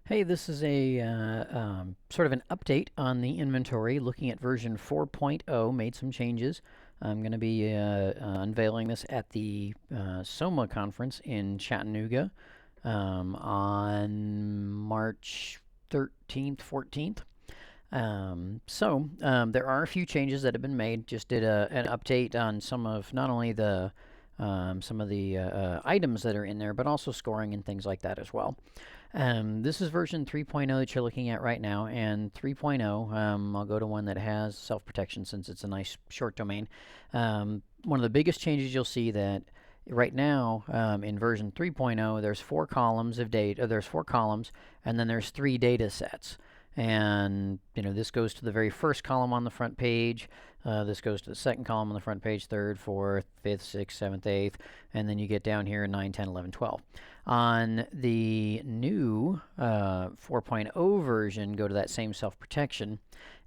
Hey, this is a sort of an update on the inventory, looking at version 4.0, made some changes. I'm going to be unveiling this at the SOMA conference in Chattanooga on March 13th, 14th. There are a few changes that have been made. Just did an update on some of not only the items that are in there, but also scoring and things like that as well. This is version 3.0 that you're looking at right now, and 3.0, I'll go to one that has self-protection since it's a nice short domain. One of the biggest changes you'll see that right now in version 3.0, there's 4 columns of data. There's 4 columns, and then there's 3 data sets. And this goes to the very first column on the front page. This goes to the second column on the front page, third, fourth, fifth, sixth, seventh, eighth, and then you get down here 9, 10, 11, 12. On the new 4.0 version, go to that same self-protection,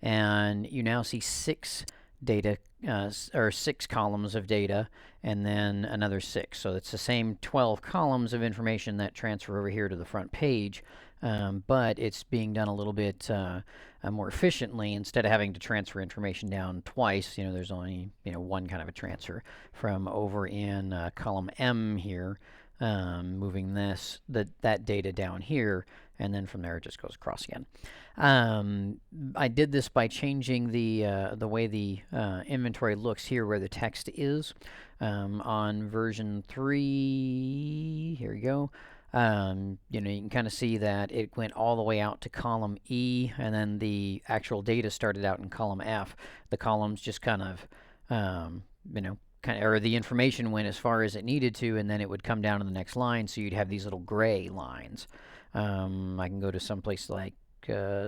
and you now see 6 data or 6 columns of data, and then another 6. So it's the same 12 columns of information that transfer over here to the front page, but it's being done a little bit more efficiently. Instead of having to transfer information down twice, there's only one kind of a transfer from over in column M here, moving that data down here, and then from there it just goes across again. I did this by changing the way the inventory looks here where the text is. On version 3, here we go. You can kind of see that it went all the way out to column E, and then the actual data started out in column F. The columns just kind of, or the information went as far as it needed to, and then it would come down to the next line, so you'd have these little gray lines. I can go to some place like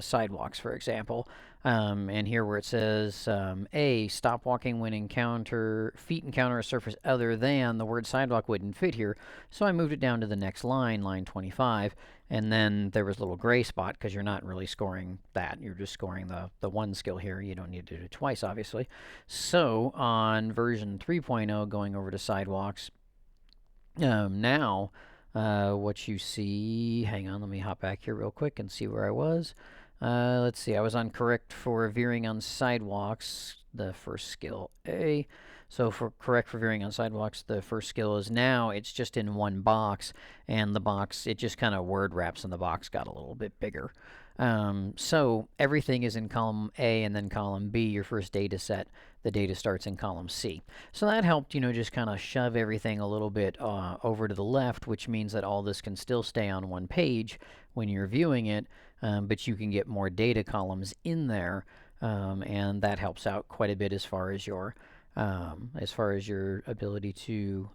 Sidewalks, for example, and here where it says A, stop walking when feet encounter a surface other than, the word sidewalk wouldn't fit here, so I moved it down to the next line, line 25, and then there was a little gray spot because you're not really scoring that. You're just scoring the one skill here. You don't need to do it twice, obviously. So on version 3.0, going over to Sidewalks, now what you see, hang on, let me hop back here real quick and see where I was. Let's see, I was on correct for veering on sidewalks, the first skill A. So for correct for veering on sidewalks, the first skill is now it's just in one box, and the box, it just kind of word wraps and the box got a little bit bigger. So everything is in column A, and then column B, your first data set, the data starts in column C. So that helped, just kind of shove everything a little bit over to the left, which means that all this can still stay on one page when you're viewing it, but you can get more data columns in there, and that helps out quite a bit as far as your ability to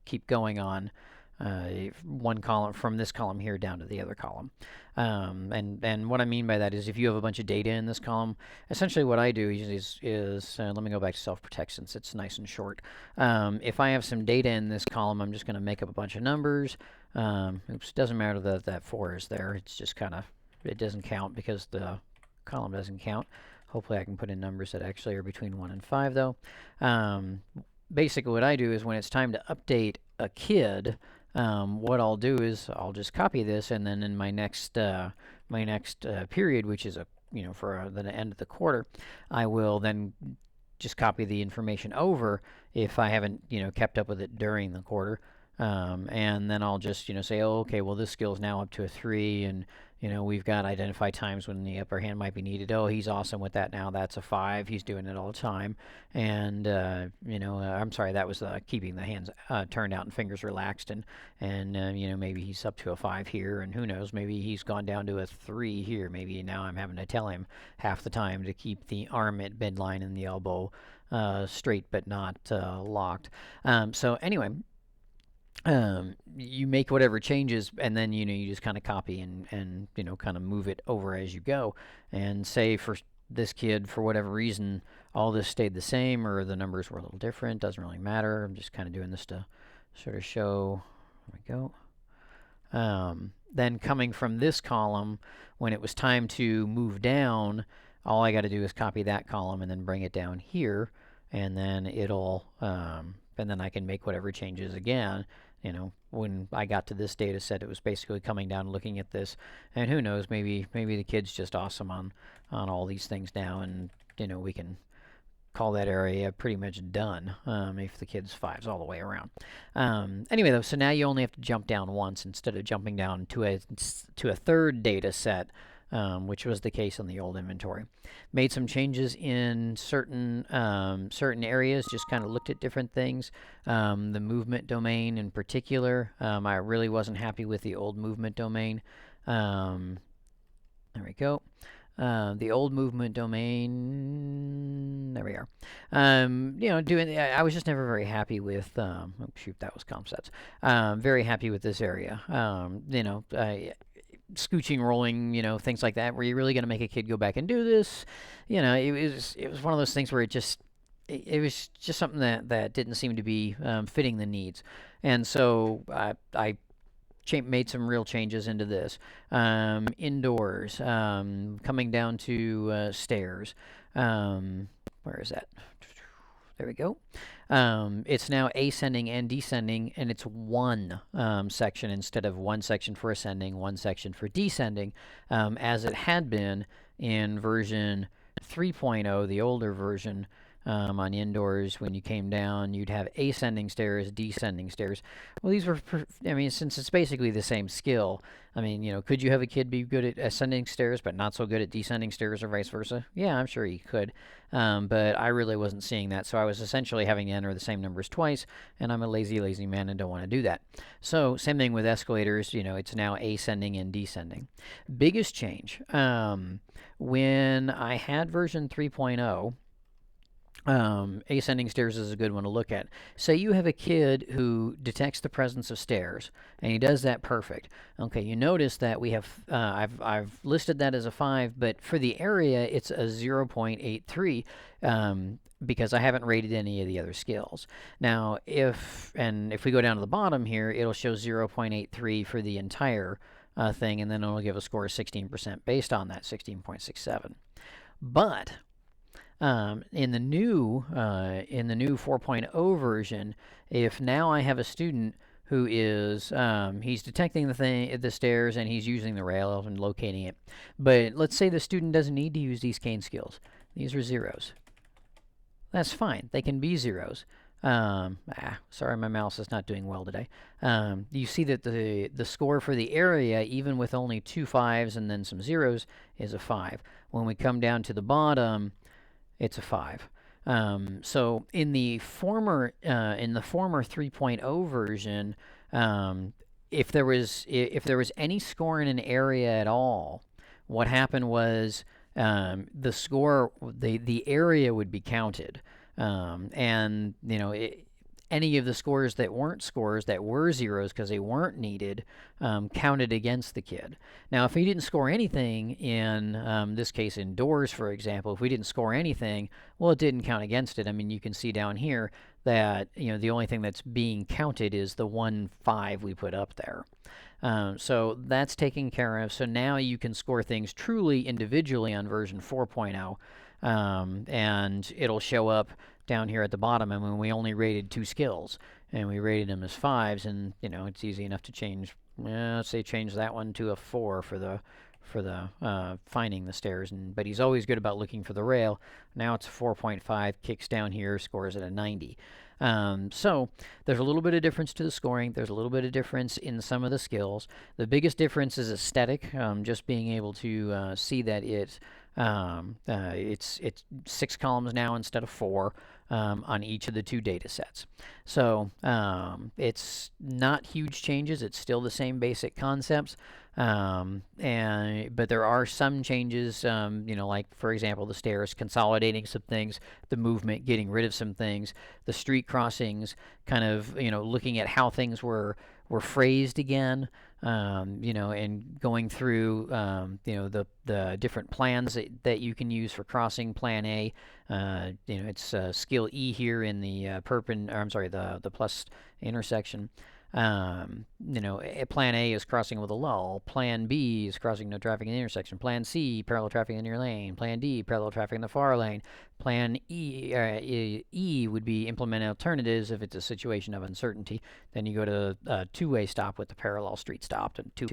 keep going on one column from this column here down to the other column. And what I mean by that is if you have a bunch of data in this column, essentially what I do is let me go back to self-protect since it's nice and short. If I have some data in this column, I'm just going to make up a bunch of numbers. Oops, doesn't matter that that 4 is there. It's just kind of, it doesn't count because the column doesn't count. Hopefully I can put in numbers that actually are between 1 and 5 though. Basically what I do is when it's time to update a kid, what I'll do is I'll just copy this, and then in my next period, which is for the end of the quarter, I will then just copy the information over if I haven't kept up with it during the quarter, and then I'll just say, oh, okay, well this skill is now up to a 3, and we've got identify times when the upper hand might be needed. Oh, he's awesome with that now. That's a 5. He's doing it all the time. And, I'm sorry, that was keeping the hands turned out and fingers relaxed. And maybe he's up to a 5 here. And who knows, maybe he's gone down to a 3 here. Maybe now I'm having to tell him half the time to keep the arm at midline and the elbow straight but not locked. So anyway, you make whatever changes, and then you just kind of copy and kind of move it over as you go. And say for this kid, for whatever reason, all this stayed the same or the numbers were a little different. Doesn't really matter. I'm just kind of doing this to sort of show. There we go. Then coming from this column, when it was time to move down, all I got to do is copy that column and then bring it down here, and then it'll and then I can make whatever changes again when I got to this data set, it was basically coming down and looking at this, and who knows, maybe the kid's just awesome on all these things now, and we can call that area pretty much done if the kid's 5s all the way around. Anyway, though, so now you only have to jump down once instead of jumping down to a third data set, which was the case on the old inventory. Made some changes in certain areas, just kind of looked at different things. The movement domain in particular, I really wasn't happy with the old movement domain. There we go. The old movement domain, there we are. I was just never very happy with, oh shoot, that was ComSets. Very happy with this area. Scooching, rolling, things like that. Were you really going to make a kid go back and do this? It was one of those things where it was just something that didn't seem to be fitting the needs. And so I made some real changes into this. Indoors, coming down to stairs. Where is that? There we go. It's now ascending and descending, and it's one section instead of one section for ascending, one section for descending, as it had been in version 3.0, the older version. On indoors, when you came down, you'd have ascending stairs, descending stairs. Well, these were, since it's basically the same skill, could you have a kid be good at ascending stairs but not so good at descending stairs or vice versa? Yeah, I'm sure you could. But I really wasn't seeing that, so I was essentially having to enter the same numbers twice, and I'm a lazy man and don't want to do that. So, same thing with escalators, it's now ascending and descending. Biggest change, when I had version 3.0, ascending stairs is a good one to look at. Say you have a kid who detects the presence of stairs, and he does that perfect. Okay, you notice that we have, I've listed that as a 5, but for the area, it's a 0.83, because I haven't rated any of the other skills. Now, if we go down to the bottom here, it'll show 0.83 for the entire thing, and then it'll give a score of 16% based on that, 16.67. But in the new 4.0 version, if now I have a student who is he's detecting the stairs and he's using the rail and locating it, but let's say the student doesn't need to use these cane skills. These are 0s. That's fine. They can be 0s. Sorry, my mouse is not doing well today. You see that the score for the area, even with only 2 5s and then some 0s, is a 5. When we come down to the bottom, it's a 5. So in the former 3.0 version, if there was any score in an area at all, what happened was the score, the area would be counted, and any of the scores that weren't scores, that were 0s because they weren't needed, counted against the kid. Now, if he didn't score anything in this case indoors, for example, if we didn't score anything, well, it didn't count against it. You can see down here that the only thing that's being counted is the 1 5 we put up there. So that's taken care of. So now you can score things truly individually on version 4.0, and it'll show up down here at the bottom. And when we only rated 2 skills, and we rated them as 5s, and it's easy enough to change. Let's say change that one to a 4 for the finding the stairs. But he's always good about looking for the rail. Now it's a 4.5, kicks down here, scores at a 90. So there's a little bit of difference to the scoring. There's a little bit of difference in some of the skills. The biggest difference is aesthetic. Just being able to see that it's 6 columns now instead of 4 on each of the 2 data sets. So it's not huge changes. It's still the same basic concepts. But there are some changes, like, for example, the stairs, consolidating some things, the movement, getting rid of some things, the street crossings, kind of, looking at how things were phrased again, and going through, the different plans that you can use for crossing. Plan A, it's skill E here in the the plus intersection. Plan A is crossing with a lull. Plan B is crossing no traffic in the intersection. Plan C, parallel traffic in your lane. Plan D, parallel traffic in the far lane. Plan E would be implement alternatives if it's a situation of uncertainty. Then you go to a two-way stop with the parallel street stopped and two